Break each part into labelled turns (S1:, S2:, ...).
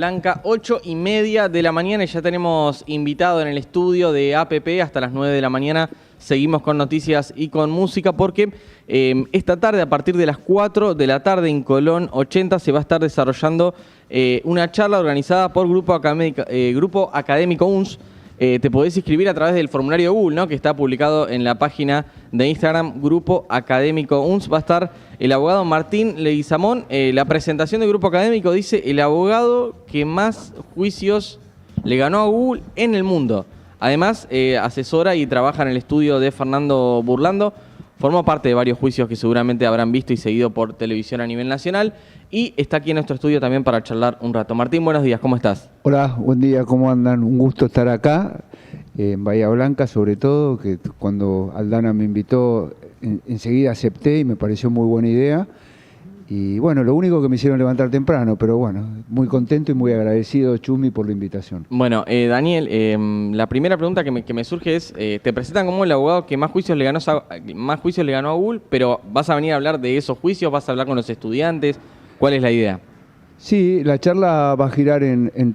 S1: Blanca, 8:30 de la mañana y ya tenemos invitado en el estudio de APP hasta las 9 de la mañana. Seguimos con noticias y con música porque esta tarde, a partir de las 4 de la tarde en Colón 80, se va a estar desarrollando una charla organizada por Grupo Académico UNS. Te podés inscribir a través del formulario de Google, ¿no?, que está publicado en la página de Instagram Grupo Académico UNS. Va a estar el abogado Martín Leguizamón. La presentación del Grupo Académico dice: el abogado que más juicios le ganó a Google en el mundo. Además, asesora y trabaja en el estudio de Fernando Burlando. Formó parte de varios juicios que seguramente habrán visto y seguido por televisión a nivel nacional. Y está aquí en nuestro estudio también para charlar un rato. Martín, buenos días, ¿cómo estás?
S2: Hola, buen día, ¿cómo andan? Un gusto estar acá, en Bahía Blanca sobre todo, que cuando Aldana me invitó, enseguida acepté y me pareció muy buena idea. Y bueno, lo único que me hicieron levantar temprano, pero bueno, muy contento y muy agradecido, Chumi, por la invitación.
S1: Bueno, Daniel, la primera pregunta que me surge es, te presentan como el abogado que más juicios le ganó a Google, pero ¿vas a venir a hablar de esos juicios? ¿Vas a hablar con los estudiantes? ¿Cuál es la idea?
S2: Sí, la charla va a girar en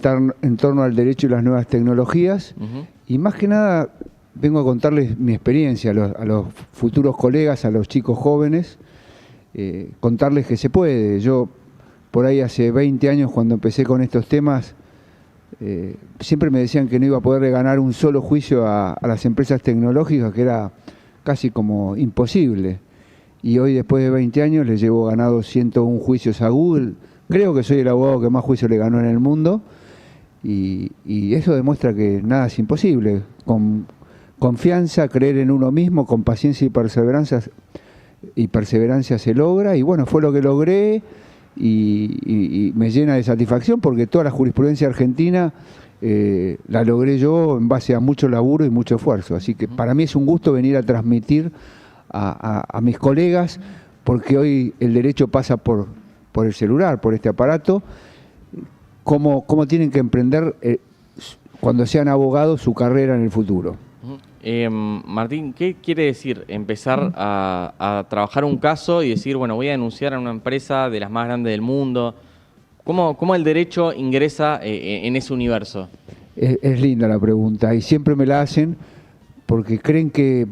S2: torno al derecho y las nuevas tecnologías. Y más que nada vengo a contarles mi experiencia a los futuros colegas, a los chicos jóvenes, contarles que se puede. Yo, por ahí hace 20 años, cuando empecé con estos temas, siempre me decían que no iba a poder ganar un solo juicio a las empresas tecnológicas, que era casi como imposible. Y hoy, después de 20 años, le llevo ganado 101 juicios a Google. Creo que soy el abogado que más juicios le ganó en el mundo. Y eso demuestra que nada es imposible. Con confianza, creer en uno mismo, con paciencia y perseverancia se logra. Y bueno, fue lo que logré y me llena de satisfacción porque toda la jurisprudencia argentina la logré yo en base a mucho laburo y mucho esfuerzo. Así que para mí es un gusto venir a transmitir a mis colegas, porque hoy el derecho pasa por el celular, por este aparato, cómo tienen que emprender cuando sean abogados su carrera en el futuro.
S1: Martín, ¿qué quiere decir empezar a trabajar un caso y decir, bueno, voy a denunciar a una empresa de las más grandes del mundo? ¿Cómo el derecho ingresa en ese universo?
S2: Es linda la pregunta y siempre me la hacen porque creen que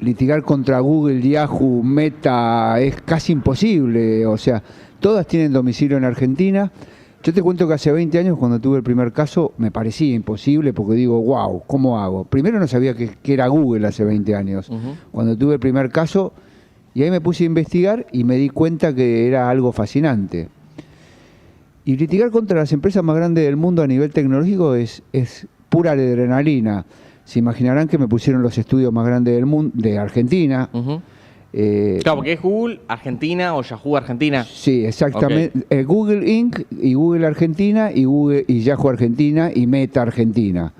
S2: litigar contra Google, Yahoo, Meta es casi imposible. O sea, todas tienen domicilio en Argentina. Yo te cuento que hace 20 años, cuando tuve el primer caso, me parecía imposible porque digo, wow, ¿cómo hago? Primero no sabía que era Google hace 20 años. Cuando tuve el primer caso, y ahí me puse a investigar y me di cuenta que era algo fascinante. Y litigar contra las empresas más grandes del mundo a nivel tecnológico es pura adrenalina. Se imaginarán que me pusieron los estudios más grandes del mundo, de Argentina.
S1: Claro, porque es Google Argentina o Yahoo Argentina.
S2: Sí, exactamente. Okay. Google Inc. y Google Argentina y Yahoo Argentina y Meta Argentina.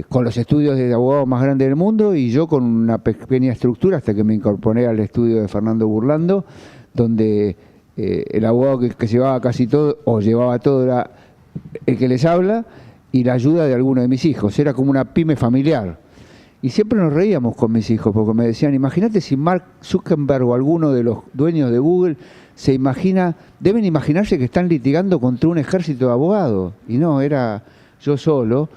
S2: Con los estudios de abogados más grandes del mundo y yo con una pequeña estructura hasta que me incorporé al estudio de Fernando Burlando, donde el abogado que llevaba casi todo o llevaba todo era el que les habla y la ayuda de alguno de mis hijos. Era como una pyme familiar. Y siempre nos reíamos con mis hijos porque me decían, imagínate si Mark Zuckerberg o alguno de los dueños de Google deben imaginarse que están litigando contra un ejército de abogados. Y no, era yo solo.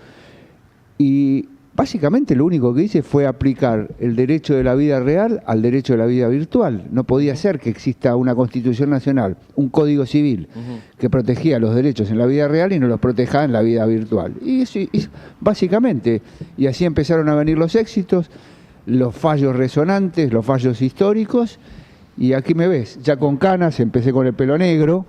S2: Y básicamente lo único que hice fue aplicar el derecho de la vida real al derecho de la vida virtual. No podía ser que exista una Constitución Nacional, un Código Civil que protegía los derechos en la vida real y no los proteja en la vida virtual. Y eso, básicamente, y así empezaron a venir los éxitos, los fallos resonantes, los fallos históricos, y aquí me ves, ya con canas, empecé con el pelo negro,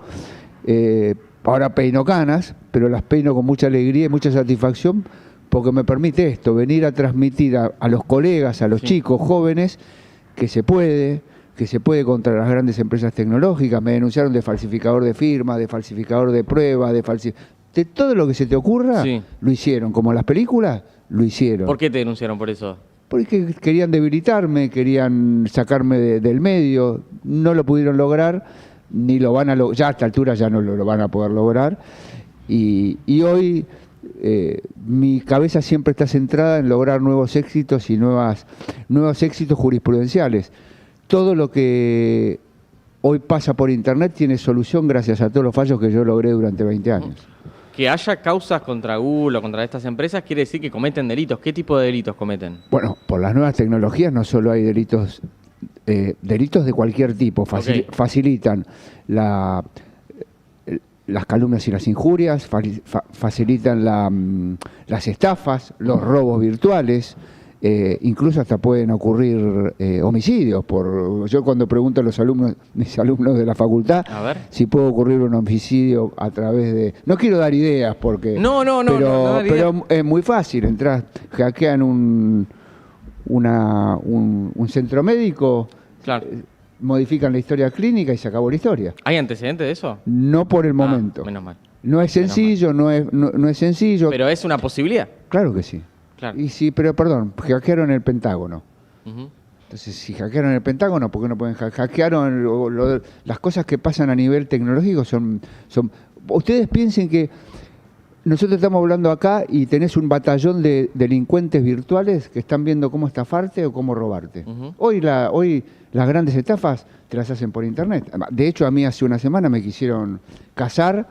S2: ahora peino canas, pero las peino con mucha alegría y mucha satisfacción, porque me permite esto, venir a transmitir a los colegas, a los chicos jóvenes, que se puede contra las grandes empresas tecnológicas. Me denunciaron de falsificador de firma, de falsificador de pruebas, de todo lo que se te ocurra, lo hicieron. Como en las películas, lo hicieron.
S1: ¿Por qué te denunciaron por eso?
S2: Porque querían debilitarme, querían sacarme del medio, no lo pudieron lograr, ni lo van a lograr, ya a esta altura ya no lo van a poder lograr. Y hoy mi cabeza siempre está centrada en lograr nuevos éxitos y nuevos éxitos jurisprudenciales. Todo lo que hoy pasa por internet tiene solución gracias a todos los fallos que yo logré durante 20 años.
S1: Que haya causas contra Google o contra estas empresas quiere decir que cometen delitos. ¿Qué tipo de delitos cometen?
S2: Bueno, por las nuevas tecnologías no solo hay delitos de cualquier tipo, facilitan las calumnias y las injurias, facilitan las estafas, los robos virtuales, incluso hasta pueden ocurrir homicidios. Yo cuando pregunto a mis alumnos de la facultad, si puede ocurrir un homicidio a través de... No quiero dar ideas porque... Pero es muy fácil, hackean un centro médico,
S1: claro,
S2: modifican la historia clínica y se acabó la historia.
S1: ¿Hay antecedentes de eso?
S2: No por el momento.
S1: Menos mal.
S2: No es sencillo, no es sencillo.
S1: Pero es una posibilidad.
S2: Claro que sí.
S1: Claro.
S2: Y sí, pero perdón, hackearon el Pentágono. Entonces, si hackearon el Pentágono, ¿por qué no pueden hackearon las cosas que pasan a nivel tecnológico? Son ustedes piensen que nosotros estamos hablando acá y tenés un batallón de delincuentes virtuales que están viendo cómo estafarte o cómo robarte. Hoy las grandes estafas te las hacen por internet. De hecho, a mí hace una semana me quisieron cazar.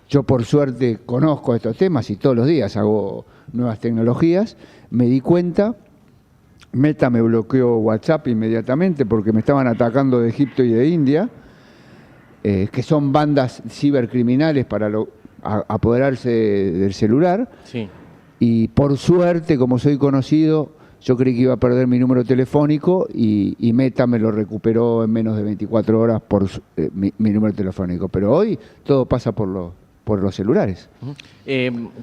S2: Yo por suerte conozco estos temas y todos los días hago nuevas tecnologías. Me di cuenta, Meta me bloqueó WhatsApp inmediatamente porque me estaban atacando de Egipto y de India, que son bandas cibercriminales para apoderarse del celular. Sí. Y por suerte, como soy conocido, yo creí que iba a perder mi número telefónico y Meta me lo recuperó en menos de 24 horas por mi número telefónico. Pero hoy todo pasa por los celulares.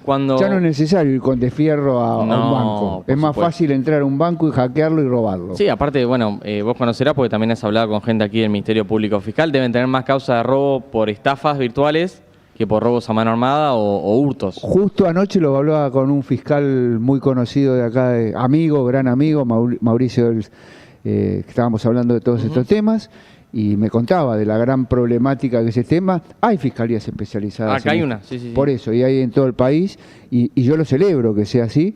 S1: Cuando...
S2: Ya no es necesario ir con desfierro a un banco. Es más fácil entrar a un banco y hackearlo y robarlo.
S1: Sí, aparte, bueno, vos conocerás porque también has hablado con gente aquí del Ministerio Público Fiscal, deben tener más causa de robo por estafas virtuales que por robos a mano armada o hurtos. Justo anoche lo hablaba con un fiscal muy conocido de acá, gran amigo, Mauricio, que estábamos hablando de todos estos temas. Y me contaba de la gran problemática que es ese tema. Hay fiscalías especializadas. Acá hay una, sí. Por eso, y hay en todo el país. Y yo lo celebro que sea así.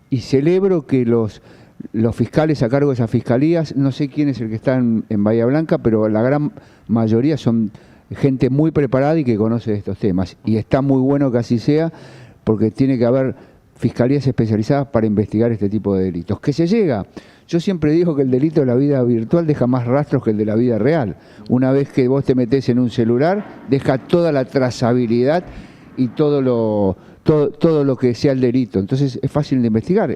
S1: Y celebro que los fiscales a cargo de esas fiscalías, no sé quién es el que está en Bahía Blanca, pero la gran mayoría son gente muy preparada y que conoce de estos temas. Y está muy bueno que así sea, porque tiene que haber fiscalías especializadas para investigar este tipo de delitos. ¿Qué se llega? Yo siempre digo que el delito de la vida virtual deja más rastros que el de la vida real. Una vez que vos te metés en un celular, deja toda la trazabilidad y todo lo que sea el delito. Entonces es fácil de investigar.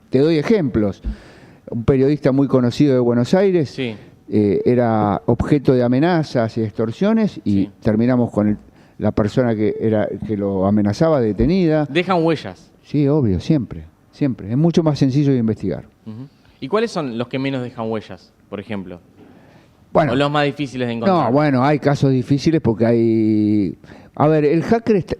S1: Te doy ejemplos. Un periodista muy conocido de Buenos Aires era objeto de amenazas y extorsiones y terminamos con la persona que lo amenazaba detenida. ¿Dejan huellas? Sí, obvio, siempre. Es mucho más sencillo de investigar. ¿Y cuáles son los que menos dejan huellas, por ejemplo? Bueno, ¿o los más difíciles de encontrar?
S2: No, bueno, hay casos difíciles porque hay... A ver,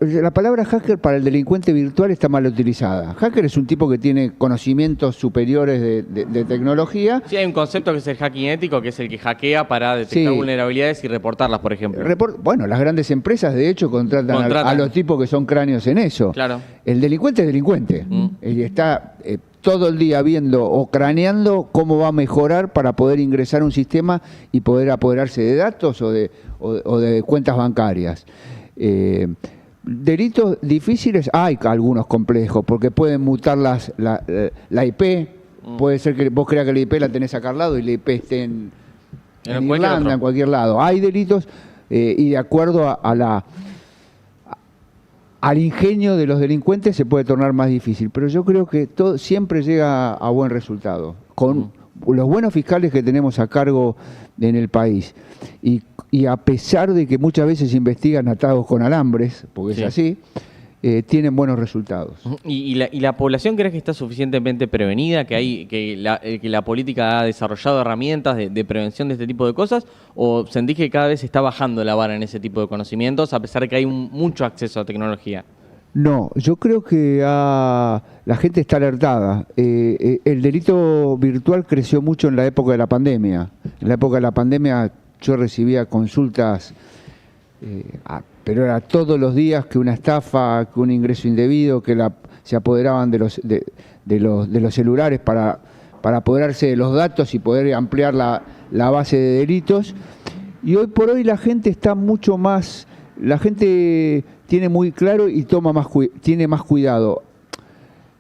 S2: la palabra hacker para el delincuente virtual está mal utilizada. Hacker es un tipo que tiene conocimientos superiores de tecnología.
S1: Sí, hay un concepto que es el hacking ético, que es el que hackea para detectar vulnerabilidades y reportarlas, por ejemplo.
S2: Bueno, las grandes empresas, de hecho, contratan a los tipos que son cráneos en eso. Claro. El delincuente es delincuente. Y está todo el día viendo o craneando cómo va a mejorar para poder ingresar a un sistema y poder apoderarse de datos o de cuentas bancarias. Delitos difíciles, hay algunos complejos, porque pueden mutar la IP. Puede ser que vos creas que la IP la tenés acá al lado y la IP esté en Irlanda, en cualquier lado. Hay delitos y de acuerdo al ingenio de los delincuentes se puede tornar más difícil, pero yo creo que todo siempre llega a buen resultado. Con los buenos fiscales que tenemos a cargo en el país y a pesar de que muchas veces investigan atados con alambres, porque es así, tienen buenos resultados.
S1: ¿Y la población crees que está suficientemente prevenida, que la política ha desarrollado herramientas de prevención de este tipo de cosas, o sentís que cada vez está bajando la vara en ese tipo de conocimientos, a pesar de que hay mucho acceso a tecnología?
S2: No, yo creo que la gente está alertada. El delito virtual creció mucho en la época de la pandemia. En la época de la pandemia yo recibía consultas, pero era todos los días que una estafa, que un ingreso indebido, que se apoderaban de los celulares para apoderarse de los datos y poder ampliar la base de delitos. Y hoy por hoy la gente está mucho más... La gente tiene muy claro y tiene más cuidado.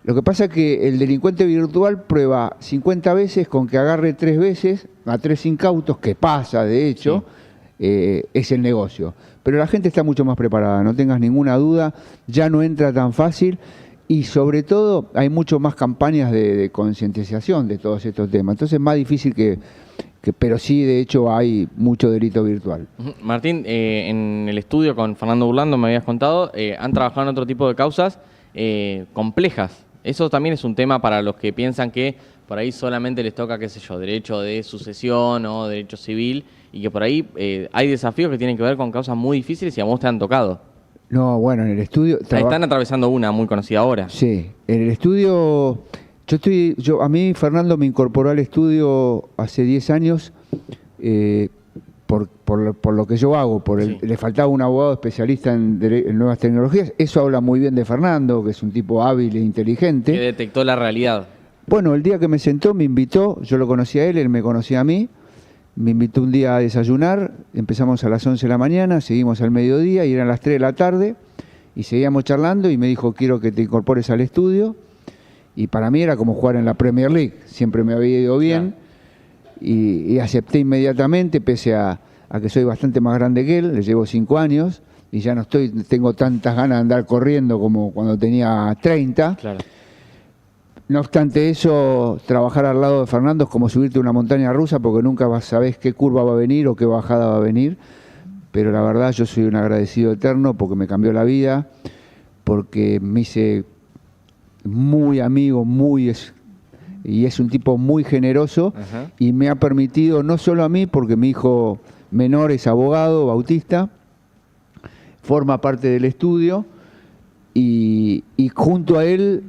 S2: Lo que pasa es que el delincuente virtual prueba 50 veces con que agarre 3 veces a 3 incautos, que pasa, de hecho, es el negocio. Pero la gente está mucho más preparada, no tengas ninguna duda, ya no entra tan fácil y sobre todo hay mucho más campañas de concientización de todos estos temas. Entonces es más difícil pero sí, de hecho, hay mucho delito virtual.
S1: Martín, en el estudio con Fernando Burlando me habías contado, han trabajado en otro tipo de causas complejas. Eso también es un tema para los que piensan que por ahí solamente les toca, qué sé yo, derecho de sucesión o derecho civil, y que por ahí hay desafíos que tienen que ver con causas muy difíciles y a vos te han tocado.
S2: No, bueno, en el estudio...
S1: Están atravesando una muy conocida ahora.
S2: Sí, en el estudio... A mí Fernando me incorporó al estudio hace 10 años por lo que yo hago, le faltaba un abogado especialista en nuevas tecnologías. Eso habla muy bien de Fernando, que es un tipo hábil e inteligente.
S1: Que detectó la realidad.
S2: Bueno, el día que me sentó me invitó, yo lo conocía a él me conocía a mí, me invitó un día a desayunar, empezamos a las 11 de la mañana, seguimos al mediodía y eran las 3 de la tarde y seguíamos charlando y me dijo, quiero que te incorpores al estudio. Y para mí era como jugar en la Premier League, siempre me había ido bien. Claro. Y acepté inmediatamente, pese a que soy bastante más grande que él, le llevo 5 años y ya no tengo tantas ganas de andar corriendo como cuando tenía 30. Claro. No obstante eso, trabajar al lado de Fernando es como subirte a una montaña rusa porque nunca sabés qué curva va a venir o qué bajada va a venir. Pero la verdad yo soy un agradecido eterno porque me cambió la vida, porque me hice muy amigo, y es un tipo muy generoso. Ajá. Y me ha permitido, no solo a mí, porque mi hijo menor es abogado, Bautista, forma parte del estudio, y junto a él,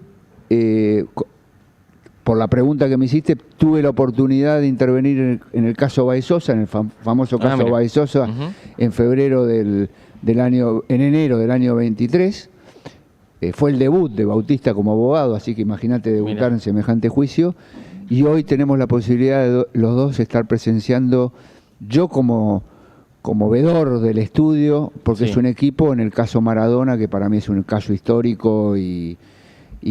S2: por la pregunta que me hiciste, tuve la oportunidad de intervenir en el caso Baezosa, en el famoso caso Baezosa, en enero del año 23. Fue el debut de Bautista como abogado, así que imagínate debutar en semejante juicio. Y hoy tenemos la posibilidad de los dos estar presenciando, yo como vedor del estudio, porque es un equipo, en el caso Maradona, que para mí es un caso histórico y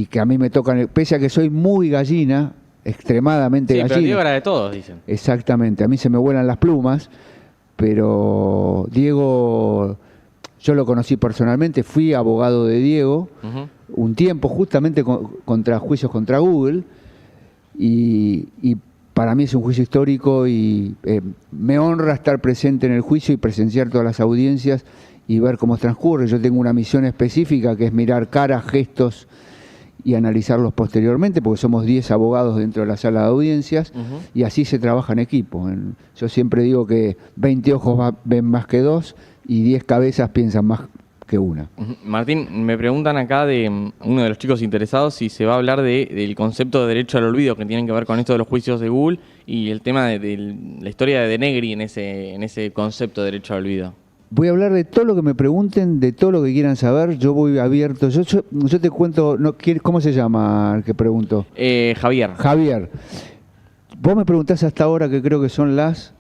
S2: que a mí me toca, pese a que soy muy gallina, extremadamente gallina.
S1: Pero Diego era de todos, dicen.
S2: Exactamente, a mí se me vuelan las plumas, pero Diego... Yo lo conocí personalmente, fui abogado de Diego un tiempo justamente contra juicios contra Google y para mí es un juicio histórico y me honra estar presente en el juicio y presenciar todas las audiencias y ver cómo transcurre. Yo tengo una misión específica que es mirar caras, gestos y analizarlos posteriormente porque somos 10 abogados dentro de la sala de audiencias y así se trabaja en equipo. Yo siempre digo que 20 ojos ven más que 2 y 10 cabezas piensan más que una.
S1: Martín, me preguntan acá de uno de los chicos interesados si se va a hablar del concepto de derecho al olvido que tienen que ver con esto de los juicios de Google y el tema de la historia de De Negri en ese concepto de derecho al olvido.
S2: Voy a hablar de todo lo que me pregunten, de todo lo que quieran saber. Yo voy abierto. Yo te cuento, ¿cómo se llama el que pregunto?
S1: Javier.
S2: Javier. Vos me preguntás hasta ahora, que creo que son las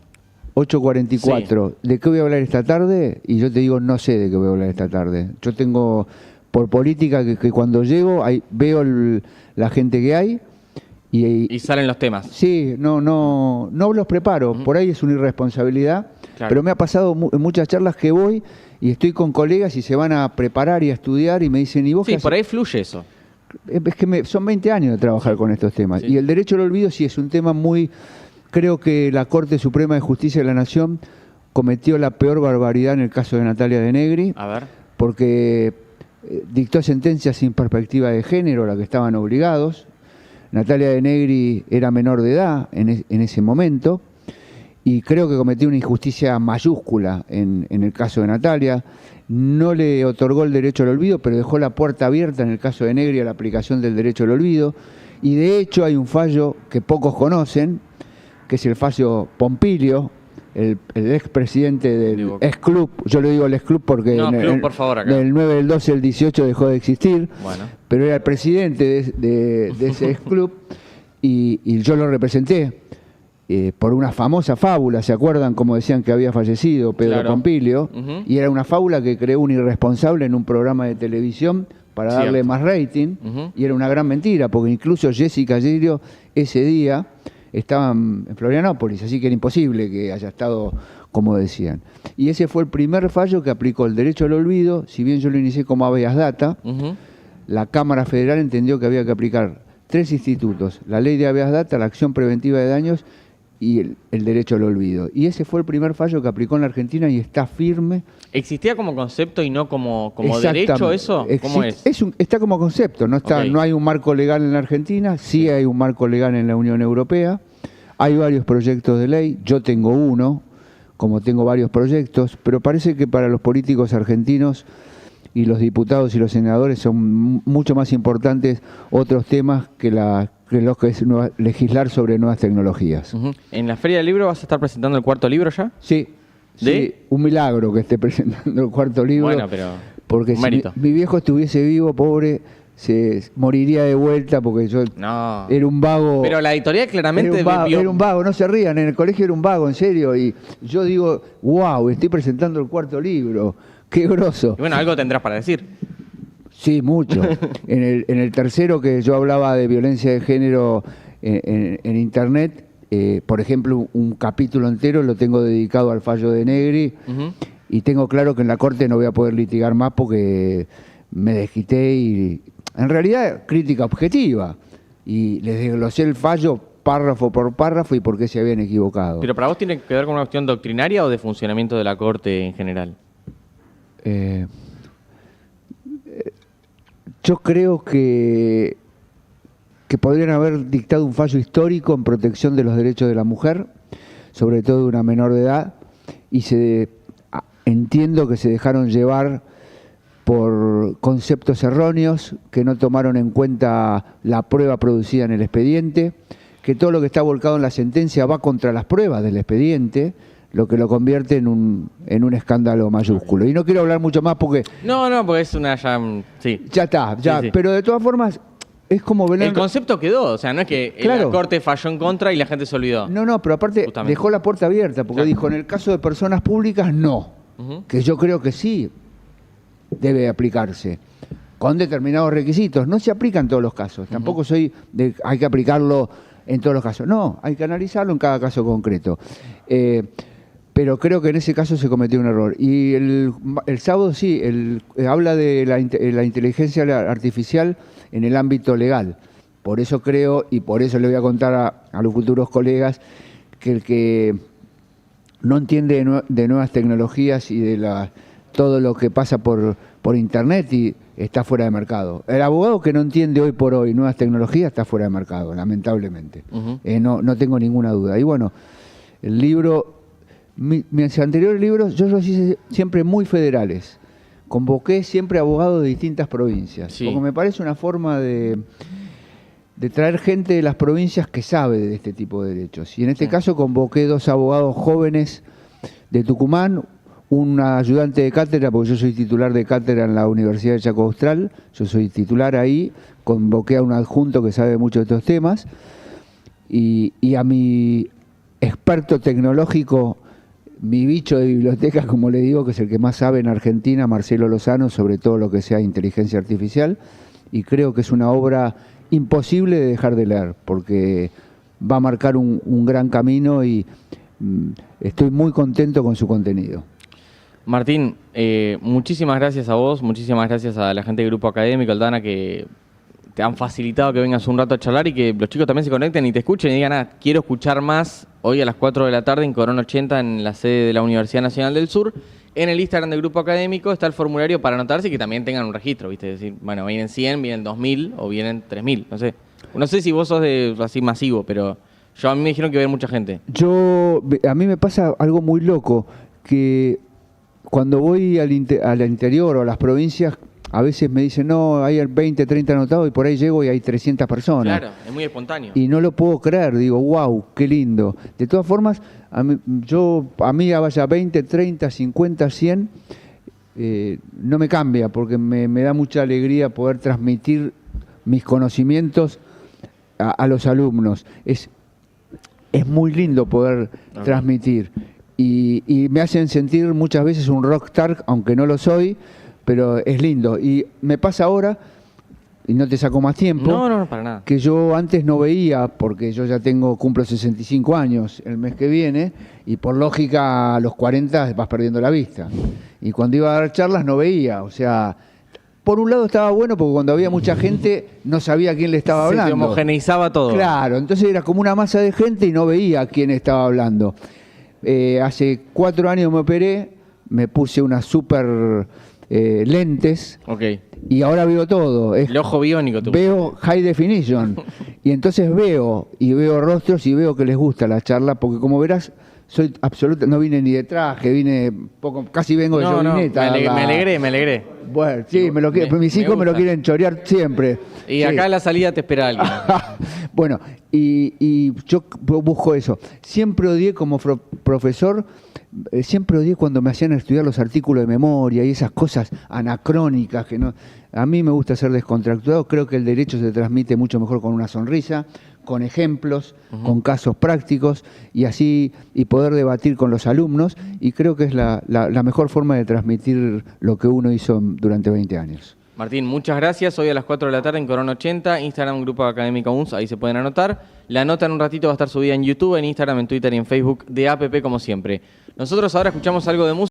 S2: 8:44. Sí. ¿De qué voy a hablar esta tarde? Y yo te digo, no sé de qué voy a hablar esta tarde. Yo tengo, por política, que cuando llego veo la gente que hay.
S1: Y salen los temas.
S2: Sí, no los preparo. Por ahí es una irresponsabilidad. Claro. Pero me ha pasado en muchas charlas que voy y estoy con colegas y se van a preparar y a estudiar y me dicen, ¿y vos qué haces?
S1: Por ahí fluye eso.
S2: Es que son 20 años de trabajar con estos temas. Y el derecho al olvido sí es un tema muy... Creo que la Corte Suprema de Justicia de la Nación cometió la peor barbaridad en el caso de Natalia De Negri.
S1: A ver.
S2: Porque dictó sentencias sin perspectiva de género, a la que estaban obligados. Natalia De Negri era menor de edad en ese momento y creo que cometió una injusticia mayúscula en el caso de Natalia. No le otorgó el derecho al olvido, pero dejó la puerta abierta en el caso de Negri a la aplicación del derecho al olvido. Y de hecho hay un fallo que pocos conocen, que es el fallo Pompilio, el expresidente del ex-club. Yo le digo el ex-club porque
S1: por favor, acá.
S2: Del 9, del 12, el 18 dejó de existir. Bueno. Pero era el presidente de ese ex-club y yo lo representé. por una famosa fábula, ¿se acuerdan cómo decían que había fallecido Pedro
S1: Claro.
S2: Pompilio?
S1: Ujú.
S2: Y era una fábula que creó un irresponsable en un programa de televisión para darle
S1: Cierto.
S2: más rating,
S1: Ujú.
S2: y era una gran mentira, porque incluso Jessica Giglio ese día estaba en Florianópolis, así que era imposible que haya estado como decían. Y ese fue el primer fallo que aplicó el derecho al olvido. Si bien yo lo inicié como habeas data,
S1: Ujú.
S2: la Cámara Federal entendió que había que aplicar 3 institutos: la ley de habeas data, la acción preventiva de daños y el derecho al olvido. Y ese fue el primer fallo que aplicó en la Argentina y está firme.
S1: ¿Existía como concepto y no como
S2: Exactamente.
S1: derecho eso? ¿Cómo es?
S2: Está como concepto, no, está,
S1: Ok.
S2: no hay un marco legal en la Argentina, sí hay un marco legal en la Unión Europea, hay varios proyectos de ley, yo tengo uno, como tengo varios proyectos, pero parece que para los políticos argentinos y los diputados y los senadores son mucho más importantes otros temas que lo que es legislar sobre nuevas tecnologías.
S1: Ujú. ¿En la Feria del Libro vas a estar presentando el cuarto libro ya?
S2: Sí,
S1: ¿De?
S2: sí, un milagro que esté presentando el cuarto libro.
S1: Bueno, pero
S2: Porque si
S1: mérito.
S2: mi viejo estuviese vivo, pobre, se moriría de vuelta porque yo
S1: No.
S2: era un vago.
S1: Pero la editorial claramente
S2: Era un vago, no se rían, en el colegio era un vago, en serio. Y yo digo, wow, estoy presentando el cuarto libro, qué grosso.
S1: Y bueno, algo tendrás para decir.
S2: Sí, mucho. En el tercero, que yo hablaba de violencia de género en Internet, por ejemplo, un capítulo entero lo tengo dedicado al fallo de Negri.
S1: Ujú.
S2: Y tengo claro que en la Corte no voy a poder litigar más porque me desquité y, en realidad, crítica objetiva. Y les desglosé el fallo párrafo por párrafo y por qué se habían equivocado.
S1: ¿Pero para vos tiene que ver con una cuestión doctrinaria o de funcionamiento de la Corte en general?
S2: Yo creo que podrían haber dictado un fallo histórico en protección de los derechos de la mujer, sobre todo de una menor de edad, y entiendo que se dejaron llevar por conceptos erróneos, que no tomaron en cuenta la prueba producida en el expediente, que todo lo que está volcado en la sentencia va contra las pruebas del expediente, lo que lo convierte en un escándalo mayúsculo. Y no quiero hablar mucho más porque
S1: No, porque es una ya... Sí.
S2: ya está, ya,
S1: Sí, sí.
S2: pero de todas formas es como Belén.
S1: El concepto quedó, o sea, no es que
S2: Claro.
S1: la Corte falló en contra y la gente se olvidó.
S2: No, pero aparte
S1: Justamente.
S2: dejó la puerta abierta, porque
S1: Claro.
S2: dijo, en el caso de personas públicas, no.
S1: Ujú.
S2: Que yo creo que sí debe aplicarse, con determinados requisitos. No se aplica en todos los casos. Tampoco soy de hay que aplicarlo en todos los casos. No, hay que analizarlo en cada caso concreto. Pero creo que en ese caso se cometió un error. Y el sábado sí, habla de la inteligencia artificial en el ámbito legal. Por eso creo, y por eso le voy a contar a los futuros colegas, que el que no entiende de nuevas tecnologías y de todo lo que pasa por Internet y está fuera de mercado. El abogado que no entiende hoy por hoy nuevas tecnologías está fuera de mercado, lamentablemente.
S1: Ujú.
S2: No tengo ninguna duda. Y bueno, el libro, mis anteriores libros, yo los hice siempre muy federales. Convoqué siempre abogados de distintas provincias,
S1: Sí.
S2: porque me parece una forma de traer gente de las provincias que sabe de este tipo de derechos. Y en este
S1: Sí.
S2: caso convoqué 2 abogados jóvenes de Tucumán, un ayudante de cátedra, porque yo soy titular de cátedra en la Universidad de Chaco Austral, yo soy titular ahí, convoqué a un adjunto que sabe mucho de estos temas, y a mi experto tecnológico, mi bicho de biblioteca, como le digo, que es el que más sabe en Argentina, Marcelo Lozano, sobre todo lo que sea inteligencia artificial, y creo que es una obra imposible de dejar de leer, porque va a marcar un gran camino y estoy muy contento con su contenido.
S1: Martín, muchísimas gracias a vos, muchísimas gracias a la gente del Grupo Académico, Aldana, que te han facilitado que vengas un rato a charlar y que los chicos también se conecten y te escuchen y digan, quiero escuchar más hoy a las 4 de la tarde en Corona 80 en la sede de la Universidad Nacional del Sur. En el Instagram del Grupo Académico está el formulario para anotarse y que también tengan un registro, ¿viste? Es decir, bueno, vienen 100, vienen 2000 o vienen 3000, no sé. No sé si vos sos así masivo, pero a mí me dijeron que va a haber mucha gente.
S2: A mí me pasa algo muy loco, que cuando voy al interior o a las provincias, a veces me dicen, no, hay 20, 30 anotados, y por ahí llego y hay 300 personas.
S1: Claro, es muy espontáneo.
S2: Y no lo puedo creer, digo, wow, qué lindo. De todas formas, a mí vaya 20, 30, 50, 100, no me cambia, porque me da mucha alegría poder transmitir mis conocimientos a los alumnos. es muy lindo poder transmitir. Y me hacen sentir muchas veces un rockstar, aunque no lo soy, pero es lindo. Y me pasa ahora, y no te saco más tiempo,
S1: No, para nada.
S2: que yo antes no veía, porque yo ya cumplo 65 años el mes que viene, y por lógica a los 40 vas perdiendo la vista. Y cuando iba a dar charlas no veía, o sea, por un lado estaba bueno porque cuando había mucha gente no sabía quién le estaba hablando.
S1: Se te homogeneizaba todo.
S2: Claro, entonces era como una masa de gente y no veía quién estaba hablando. Hace 4 años me operé, me puse unas super lentes.
S1: Ok.
S2: Y ahora veo todo.
S1: El ojo biónico.
S2: Veo high definition. Y entonces veo rostros y veo que les gusta la charla, porque como verás, soy absoluta, no vine ni de traje, casi vengo de jovineta.
S1: Me alegré.
S2: Bueno, sí, mis hijos me lo quieren chorear siempre.
S1: Y
S2: sí.
S1: acá a la salida te espera alguien.
S2: Bueno, y yo busco eso. Siempre odié como profesor, siempre odié cuando me hacían estudiar los artículos de memoria y esas cosas anacrónicas que no. A mí me gusta ser descontracturado, creo que el derecho se transmite mucho mejor con una sonrisa, con ejemplos, con casos prácticos y poder debatir con los alumnos, y creo que es la mejor forma de transmitir lo que uno hizo durante 20 años.
S1: Martín, muchas gracias. Hoy a las 4 de la tarde en Corona 80, Instagram, Grupo Académica UNS, ahí se pueden anotar. La nota en un ratito va a estar subida en YouTube, en Instagram, en Twitter y en Facebook de APP como siempre. Nosotros ahora escuchamos algo de música.